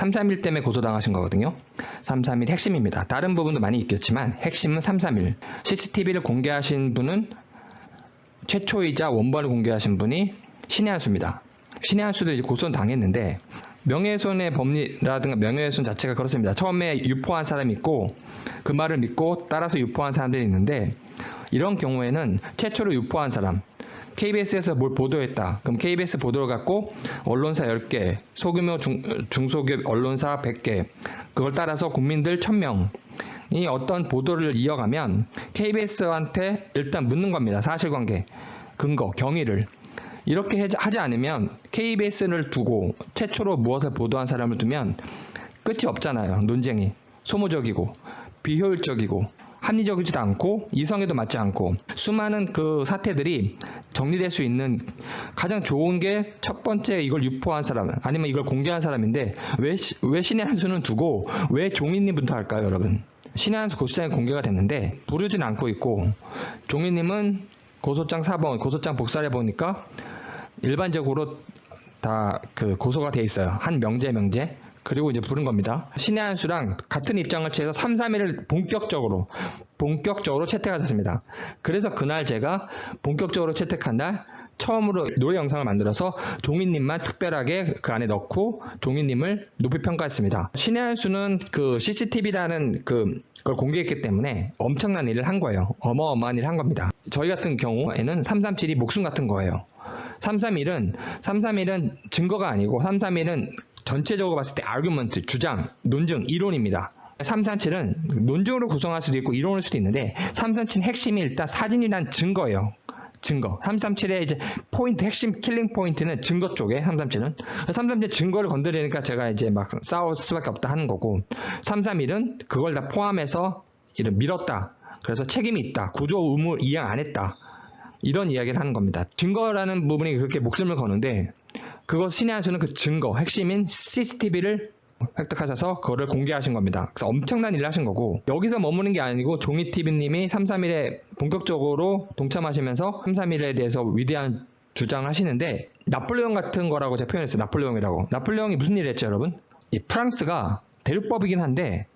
331 때문에 고소당하신 거거든요. 331 핵심입니다. 다른 부분도 많이 있겠지만 핵심은 331. CCTV를 공개하신 분은 최초이자 원본을 공개하신 분이 신의 한수입니다. 신의 한수도 이제 고소는 당했는데 명예훼손의 법리라든가 명예훼손 자체가 그렇습니다. 처음에 유포한 사람이 있고 그 말을 믿고 따라서 유포한 사람들이 있는데 이런 경우에는 최초로 유포한 사람 KBS에서 뭘 보도했다. 그럼 KBS 보도를 갖고 언론사 10개, 소규모 중소기업 언론사 100개 그걸 따라서 국민들 1000명이 어떤 보도를 이어가면 KBS한테 일단 묻는 겁니다. 사실관계, 근거, 경위를. 이렇게 하지 않으면 KBS를 두고 최초로 무엇을 보도한 사람을 두면 끝이 없잖아요. 논쟁이. 소모적이고 비효율적이고 합리적이지도 않고 이성에도 맞지 않고 수많은 그 사태들이 정리될 수 있는 가장 좋은 게 첫 번째 이걸 유포한 사람 아니면 이걸 공개한 사람인데 왜 신의 한수는 두고 왜 종이님부터 할까요, 여러분? 신의 한수 고소장이 공개가 됐는데 부르진 않고 있고 종이님은 고소장 4번 고소장 복사를 해보니까 일반적으로 다 그 고소가 돼 있어요. 한 명제 그리고 이제 부른 겁니다. 신의 한수랑 같은 입장을 취해서 331을 본격적으로 채택하셨습니다. 그래서 그날 제가 본격적으로 채택한 날 처음으로 노래 영상을 만들어서 종이님만 특별하게 그 안에 넣고 종이님을 높이 평가했습니다. 신의 한수는 그 CCTV라는 그걸 공개했기 때문에 엄청난 일을 한 거예요. 어마어마한 일을 한 겁니다. 저희 같은 경우에는 337이 목숨 같은 거예요. 331은 증거가 아니고 331은 전체적으로 봤을 때 아규먼트, 주장, 논증, 이론입니다. 337은 논증으로 구성할 수도 있고 이론일 수도 있는데 337 핵심이 일단 사진이란 증거예요. 증거. 337의 이제 포인트, 핵심 킬링 포인트는 증거 쪽에 337은. 337 증거를 건드리니까 제가 이제 막 싸울 수밖에 없다 하는 거고 331은 그걸 다 포함해서 이를 밀었다. 그래서 책임이 있다. 구조 의무 이행 안 했다. 이런 이야기를 하는 겁니다. 증거라는 부분이 그렇게 목숨을 거는데 그것 신의 한수는 그 증거, 핵심인 CCTV를 획득하셔서 그거를 공개하신 겁니다. 그래서 엄청난 일을 하신 거고 여기서 머무는 게 아니고 종이TV님이 331에 본격적으로 동참하시면서 331에 대해서 위대한 주장을 하시는데 나폴레옹 같은 거라고 제가 표현했어요. 나폴레옹이라고. 나폴레옹이 무슨 일을 했죠, 여러분? 이 프랑스가 대륙법이긴 한데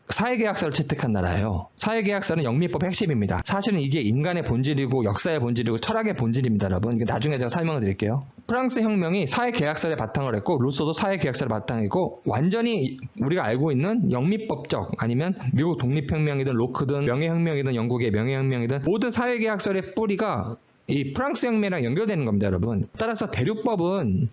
사회계약서를 채택한 나라예요. 사회계약서는 영미법 핵심입니다. 사실은 이게 인간의 본질이고 역사의 본질이고 철학의 본질입니다, 여러분. 이게 나중에 제가 설명을 드릴게요. 프랑스 혁명이 사회계약서를 바탕으로 했고 루소도 사회계약서를 바탕이고 완전히 우리가 알고 있는 영미법적 아니면 미국 독립혁명이든 로크든 명예혁명이든 영국의 명예혁명이든 모든 사회계약서의 뿌리가 이 프랑스 혁명이랑 연결되는 겁니다, 여러분. 따라서 대륙법은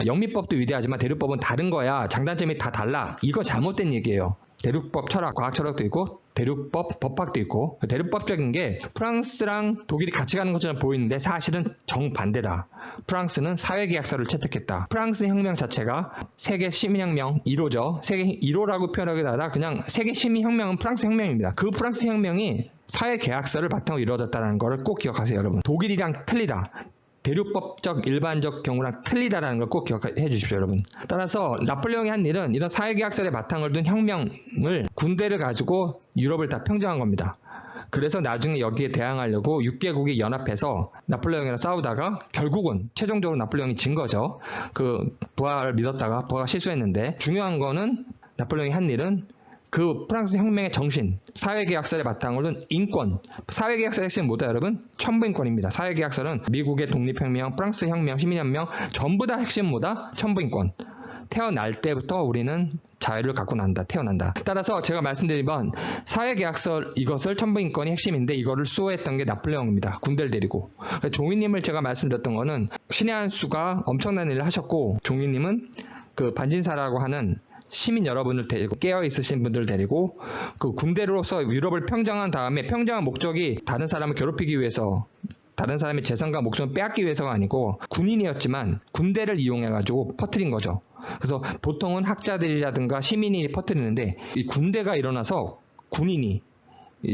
영미법도 위대하지만 대륙법은 다른 거야. 장단점이 다 달라. 이거 잘못된 얘기예요. 대륙법 철학, 과학 철학도 있고 대륙법 법학도 있고 대륙법적인 게 프랑스랑 독일이 같이 가는 것처럼 보이는데 사실은 정반대다. 프랑스는 사회계약서를 채택했다. 프랑스 혁명 자체가 세계 시민혁명 1호죠. 세계 1호라고 표현하기도 하라 그냥 세계 시민혁명은 프랑스 혁명입니다. 그 프랑스 혁명이 사회계약서를 바탕으로 이루어졌다는 것을 꼭 기억하세요, 여러분. 독일이랑 틀리다. 대륙법적 일반적 경우랑 틀리다라는 걸 꼭 기억해 주십시오, 여러분. 따라서 나폴레옹이 한 일은 이런 사회계약서에 바탕을 둔 혁명을 군대를 가지고 유럽을 다 평정한 겁니다. 그래서 나중에 여기에 대항하려고 6개국이 연합해서 나폴레옹이랑 싸우다가 결국은 최종적으로 나폴레옹이 진 거죠. 그 부하를 믿었다가 부하가 실수했는데 중요한 거는 나폴레옹이 한 일은 그 프랑스 혁명의 정신, 사회계약서를 바탕으로 둔 인권, 사회계약서의 핵심은 뭐다, 여러분? 천부인권입니다. 사회계약서는 미국의 독립혁명, 프랑스 혁명, 시민혁명 전부 다 핵심은 뭐다? 천부인권. 태어날 때부터 우리는 자유를 갖고 난다, 태어난다. 따라서 제가 말씀드린 건 사회계약서 이것을 천부인권이 핵심인데 이거를 수호했던 게 나폴레옹입니다. 군대를 데리고. 종이님을 제가 말씀드렸던 거는 신의 한수가 엄청난 일을 하셨고 종이님은 그 반진사라고 하는 시민 여러분을 데리고 깨어있으신 분들을 데리고 그 군대로서 유럽을 평정한 다음에 평정한 목적이 다른 사람을 괴롭히기 위해서 다른 사람의 재산과 목숨을 빼앗기 위해서가 아니고 군인이었지만 군대를 이용해가지고 퍼뜨린 거죠. 그래서 보통은 학자들이라든가 시민이 퍼뜨리는데 이 군대가 일어나서 군인이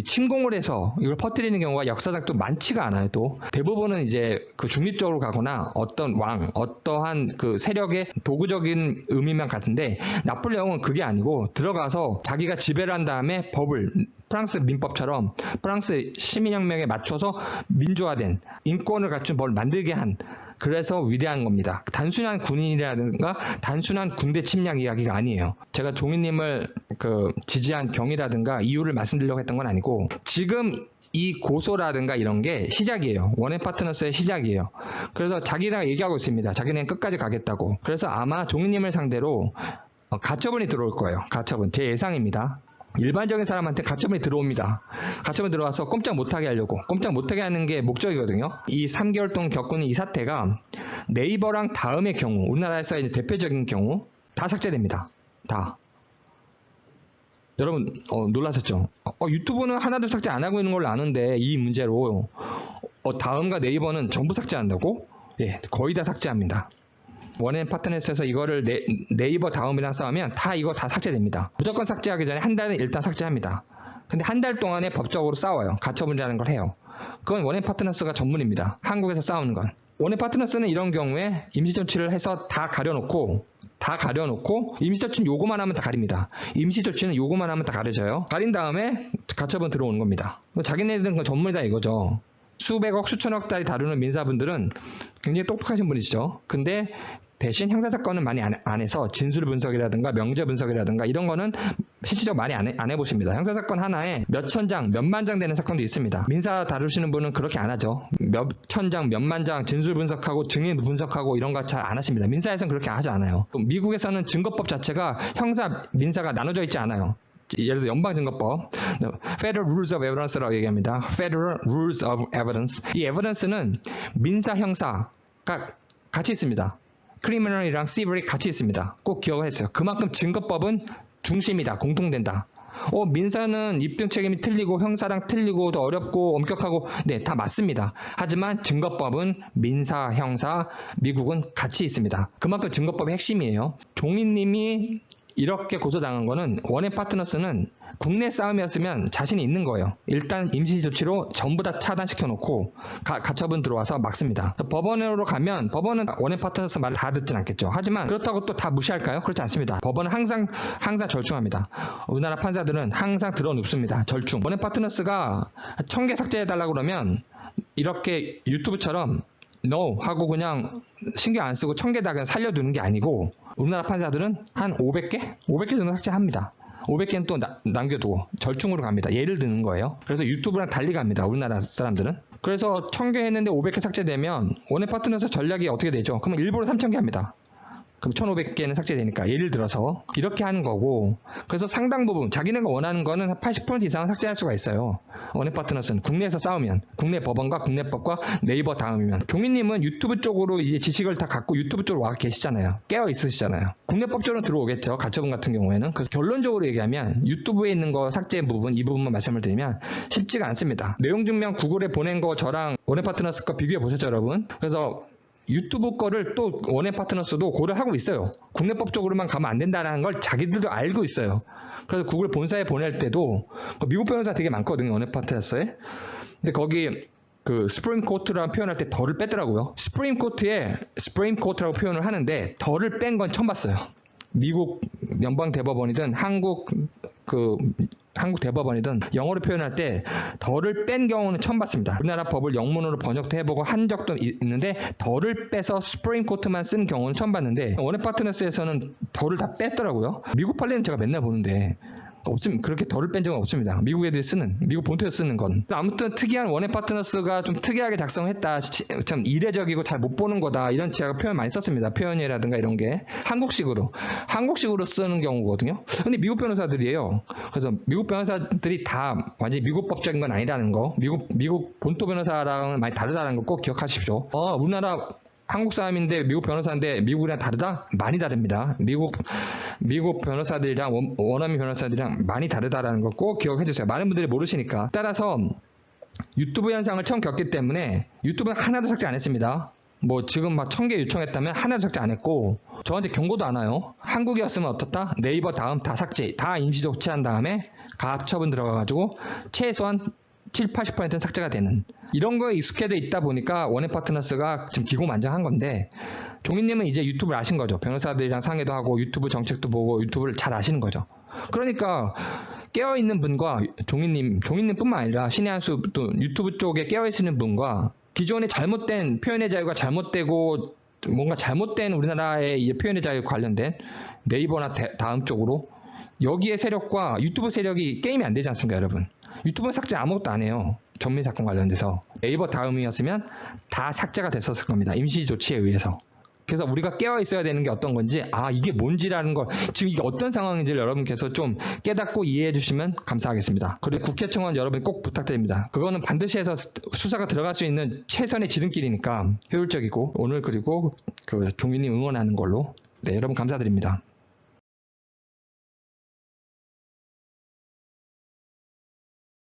침공을 해서 이걸 퍼뜨리는 경우가 역사적도 많지가 않아요. 또 대부분은 이제 그 중립적으로 가거나 어떤 왕, 어떠한 그 세력의 도구적인 의미만 같은데 나폴레옹은 그게 아니고 들어가서 자기가 지배를 한 다음에 법을 프랑스 민법처럼 프랑스 시민혁명에 맞춰서 민주화된 인권을 갖춘 법을 만들게 한 그래서 위대한 겁니다. 단순한 군인이라든가 단순한 군대 침략 이야기가 아니에요. 제가 종인님을 지지한 경위라든가 이유를 말씀드리려고 했던 건 아니고 지금 이 고소라든가 이런 게 시작이에요. 원앤파트너스의 시작이에요. 그래서 자기랑 얘기하고 있습니다. 자기는 끝까지 가겠다고. 그래서 아마 종인님을 상대로 가처분이 들어올 거예요. 가처분. 제 예상입니다. 일반적인 사람한테 가처분이 들어옵니다. 가처분 들어와서 꼼짝 못하게 하려고. 꼼짝 못하게 하는 게 목적이거든요. 이 3개월 동안 겪은 이 사태가 네이버랑 다음의 경우, 우리나라에서 이제 대표적인 경우 다 삭제됩니다. 다. 여러분 놀라셨죠? 유튜브는 하나도 삭제 안 하고 있는 걸로 아는데 이 문제로 다음과 네이버는 전부 삭제한다고? 예, 거의 다 삭제합니다. 원앤파트너스에서 이거를 네이버 다음이랑 싸우면 이거 다 삭제됩니다. 무조건 삭제하기 전에 한 달은 일단 삭제합니다. 근데 한 달 동안에 법적으로 싸워요. 가처분이라는 걸 해요. 그건 원앤파트너스가 전문입니다. 한국에서 싸우는 건. 원앤파트너스는 이런 경우에 임시조치를 해서 다 가려놓고 임시조치는 요거만 하면 다 가립니다. 임시조치는 요거만 하면 다 가려져요. 가린 다음에 가처분 들어오는 겁니다. 자기네들은 그 전문이다 이거죠. 수백억 수천억 달이 다루는 민사분들은 굉장히 똑똑하신 분이시죠. 근데 대신 형사사건은 많이 안 해서 진술 분석이라든가 명제 분석이라든가 이런 거는 실질적으로 많이 안 해보십니다. 형사사건 하나에 몇천 장, 몇만 장 되는 사건도 있습니다. 민사 다루시는 분은 그렇게 안 하죠. 몇천 장, 몇만 장 진술 분석하고 증인 분석하고 이런 거 잘 안 하십니다. 민사에서는 그렇게 하지 않아요. 미국에서는 증거법 자체가 형사, 민사가 나눠져 있지 않아요. 예를 들어 연방증거법, Federal Rules of Evidence라고 얘기합니다. Federal Rules of Evidence. 이 evidence는 민사, 형사가 같이 있습니다. 크리미널이랑 시블이 같이 있습니다. 꼭 기억을 했어요. 그만큼 증거법은 중심이다. 공통된다. 민사는 입증 책임이 틀리고 형사랑 틀리고 더 어렵고 엄격하고 네, 다 맞습니다. 하지만 증거법은 민사, 형사, 미국은 같이 있습니다. 그만큼 증거법의 핵심이에요. 종인님이 이렇게 고소당한 거는 원앤파트너스는 국내 싸움이었으면 자신이 있는 거예요. 일단 임시조치로 전부 다 차단시켜놓고 가처분 들어와서 막습니다. 법원으로 가면 법원은 원앤파트너스 말을 다 듣진 않겠죠. 하지만 그렇다고 또 다 무시할까요? 그렇지 않습니다. 법원은 항상 절충합니다. 우리나라 판사들은 항상 들어눕습니다. 절충. 원앤파트너스가 1000개 삭제해달라고 그러면 이렇게 유튜브처럼 No 하고 그냥 신경 안 쓰고 1000개 다 그냥 살려두는 게 아니고 우리나라 판사들은 한 500개? 500개 정도 삭제합니다. 500개는 또 남겨두고 절충으로 갑니다. 예를 드는 거예요. 그래서 유튜브랑 달리 갑니다. 우리나라 사람들은. 그래서 1000개 했는데 500개 삭제되면 원앤파트너스 전략이 어떻게 되죠? 그러면 일부러 3000개 합니다. 그럼 1500개는 삭제되니까 예를 들어서 이렇게 하는 거고 그래서 상당 부분 자기네가 원하는 거는 80% 이상은 삭제할 수가 있어요. 원앤파트너스는 국내에서 싸우면 국내 법원과 국내법과 네이버 다음이면 종인님은 유튜브 쪽으로 이제 지식을 다 갖고 유튜브 쪽으로 와 계시잖아요. 깨어 있으시잖아요. 국내법 쪽으로 들어오겠죠. 가처분 같은 경우에는. 그래서 결론적으로 얘기하면 유튜브에 있는 거 삭제 부분 이 부분만 말씀을 드리면 쉽지가 않습니다. 내용 증명 구글에 보낸 거 저랑 원앤파트너스 거 비교해 보셨죠 여러분? 그래서 유튜브 거를 또 원앤파트너스도 고려하고 있어요. 국내법적으로만 가면 안 된다는 걸 자기들도 알고 있어요. 그래서 구글 본사에 보낼 때도 미국 변호사 되게 많거든요. 원앤파트너스에. 근데 거기 스프림 코트라는 표현할 때 더를 뺐더라고요. 스프림 코트에 스프림 코트라고 표현을 하는데 더를 뺀 건 처음 봤어요. 미국 연방 대법원이든 한국 대법원이든 영어로 표현할 때 더를 뺀 경우는 처음 봤습니다. 우리나라 법을 영문으로 번역도 해보고 한 적도 있는데 더를 빼서 스프림 코트만 쓴 경우는 처음 봤는데 원앤파트너스에서는 더를 다 뺐더라고요. 미국 판례는 제가 맨날 보는데 그렇게 덜을 뺀 적은 없습니다. 미국 애들이 미국 본토에서 쓰는 건. 아무튼 특이한 원앤파트너스가 좀 특이하게 작성했다. 참 이례적이고 잘 못 보는 거다. 이런 제가 표현 많이 썼습니다. 표현이라든가 이런 게. 한국식으로 쓰는 경우거든요. 근데 미국 변호사들이에요. 그래서 미국 변호사들이 다 완전히 미국 법적인 건 아니라는 거. 미국 본토 변호사랑은 많이 다르다는 거 꼭 기억하십시오. 우리나라 한국 사람인데 미국 변호사인데 미국이랑 다르다? 많이 다릅니다. 미국 변호사들이랑 원어민 변호사들이랑 많이 다르다라는 걸 꼭 기억해 주세요. 많은 분들이 모르시니까. 따라서 유튜브 현상을 처음 겪기 때문에 유튜브는 하나도 삭제 안 했습니다. 지금 막 1000개 요청했다면 하나도 삭제 안 했고 저한테 경고도 안 와요. 한국이었으면 어떻다? 네이버 다음 다 삭제, 다 임시조치한 다음에 가처분 들어가가지고 최소한 70-80%는 삭제가 되는 이런 거에 익숙해져 있다 보니까 원앤파트너스가 지금 기고만장한 건데 종인님은 이제 유튜브를 아신 거죠. 변호사들이랑 상의도 하고 유튜브 정책도 보고 유튜브를 잘 아시는 거죠. 그러니까 깨어있는 분과 종인님뿐만 아니라 신의 한수 또 유튜브 쪽에 깨어있는 분과 기존의 잘못된 표현의 자유가 잘못되고 뭔가 잘못된 우리나라의 이 표현의 자유 관련된 네이버나 다음 쪽으로 여기에 세력과 유튜브 세력이 게임이 안 되지 않습니까, 여러분? 유튜브는 삭제 아무것도 안 해요. 전민 사건 관련돼서. 네이버 다음이었으면 다 삭제가 됐었을 겁니다. 임시 조치에 의해서. 그래서 우리가 깨어 있어야 되는 게 어떤 건지, 이게 뭔지라는 걸, 지금 이게 어떤 상황인지를 여러분께서 좀 깨닫고 이해해 주시면 감사하겠습니다. 그리고 국회청원 여러분 꼭 부탁드립니다. 그거는 반드시 해서 수사가 들어갈 수 있는 최선의 지름길이니까 효율적이고, 오늘 그리고 그 종민님 응원하는 걸로. 네, 여러분 감사드립니다.